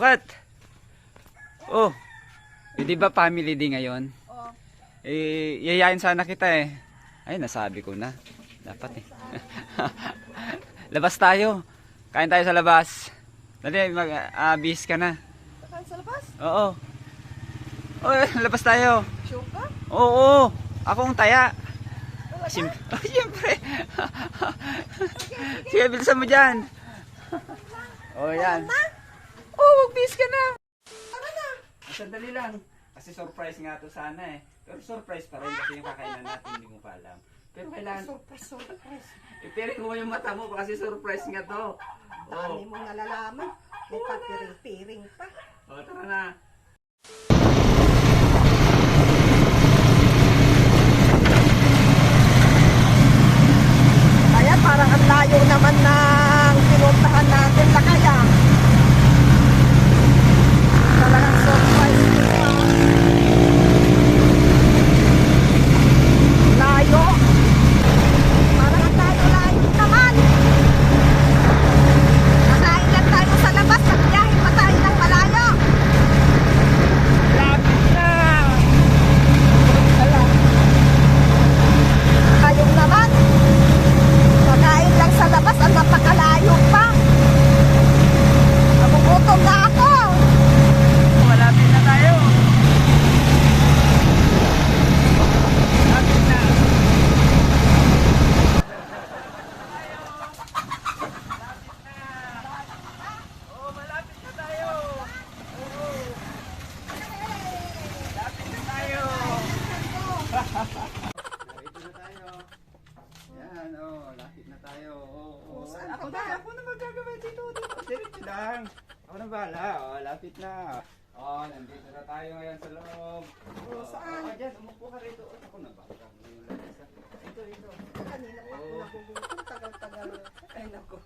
What? Oh, di ba family day ngayon? Oh. Yayain sana kita eh. Ay, nasabi ko na. Dapat eh. Labas tayo. Kain tayo sa labas. Dali, bis ka na. Kain sa labas? Oo. Oh, labas tayo. Sure ka? Oo. Ako ang taya. Talaga? Siyempre. Sige, bilisan mo dyan. Oh, yan. Oh, mag-bis ka na. Tara na. Sandali lang. Kasi surprise nga to sana eh. Pero surprise pa rin kasi yung kakainan natin, hindi mo pa alam. Pero kailangan... Surprise. Ipiring mo yung mata mo kasi surprise nga to. Dami mong nalalaman. May papiring-piring pa. Oh, tara na. Kaya parang ang layo naman ng pinuntahan natin na kaya. Talagang surprise pa. Layo. Parang ang layo naman. Nakain lang tayo sa labas. Nagbiyahe pa tayo ng malayo. Lapit na! Layo naman. Nakain lang sa labas. Ang napakalayo pa. Nagugutom na ako. Malapit na tayo. Lapit na. Oh, malapit na tayo. Oo. Lapit na tayo. Narito na tayo. Yan, oh, lapit na tayo. Oh, Saan ako ka na, ba? ako na magagawa dito. Diretso lang. Ako na bahala. Oh, lapit na. Oh, nandito na tayo ngayon sa loob. Oh, saan? Oh, dyan, umupo ka rito. Ako na bahala. Ito. Kanina pa ako nagugutom. Tagal-tagal. Ay, naku.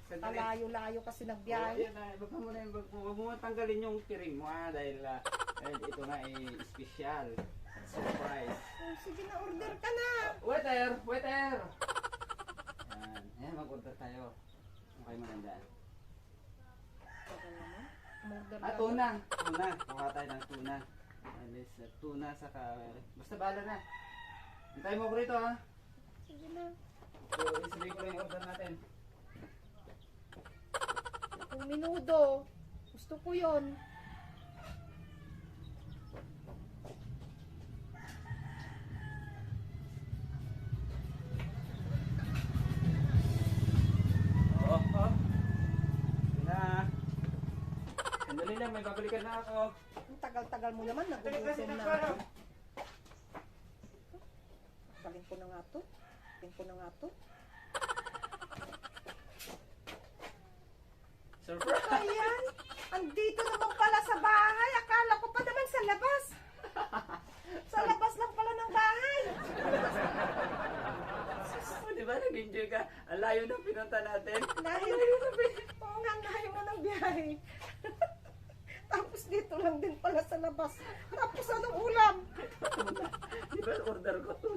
Sandali. Malayo-layo kasi Oh, nagbiyahe. yan na. Baka mo na yung wag mo tanggalin yung piring mo dahil ito na ay special. Surprise. Oh, sige na, order ka na. Waiter! Waiter! Yan. Yan, mag-order tayo. Okay mo nandaan. Order Ah, tuna. Tuna. Kuha tayo ng tuna. Alis, tuna saka... Basta bahala na. Hintayin mo ko rito ha. Sige na. So, isabihin ko lang yung order natin. Kung minudo. Gusto ko yon. Oh. Ito na. Sandali lang, may babalikan na ako. Ang tagal-tagal mo naman. Kasi Nagugutom na na ako. Paling ko na nga to. Paling ko na nga to. Surprise! Ayan. Andito naman pala sa bahay. Akala ko pa naman sa labas. Sa labas lang pala ng bahay. Oh, di ba? Nag-enjoy ka. Ang layo ng pinunta natin. Dahil, oo nga, layo mo ng biyahe. Tapos dito lang din pala sa labas. Tapos anong ulam? Di ba order ko to?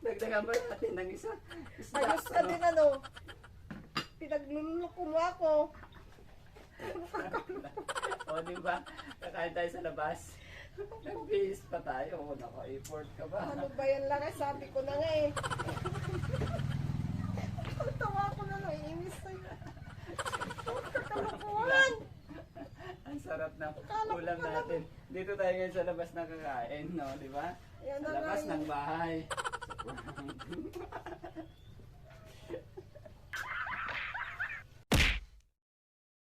Dagdagan ba natin ng isa? Ayos ka din ano. Pinagluloko mo ako. O di ba? Kakain tayo sa labas. Nag-base pa tayo. Naka-effort ka ba? Ano ba yan lang? Sabi ko na nga eh. Ang tawa ko na naiinis sa'yo. Kakalokohan. Ang sarap na ulam natin. Dito tayo ngayon sa labas na kakain, no? Di ba? Yan Sa na nga labas yun. ng bahay.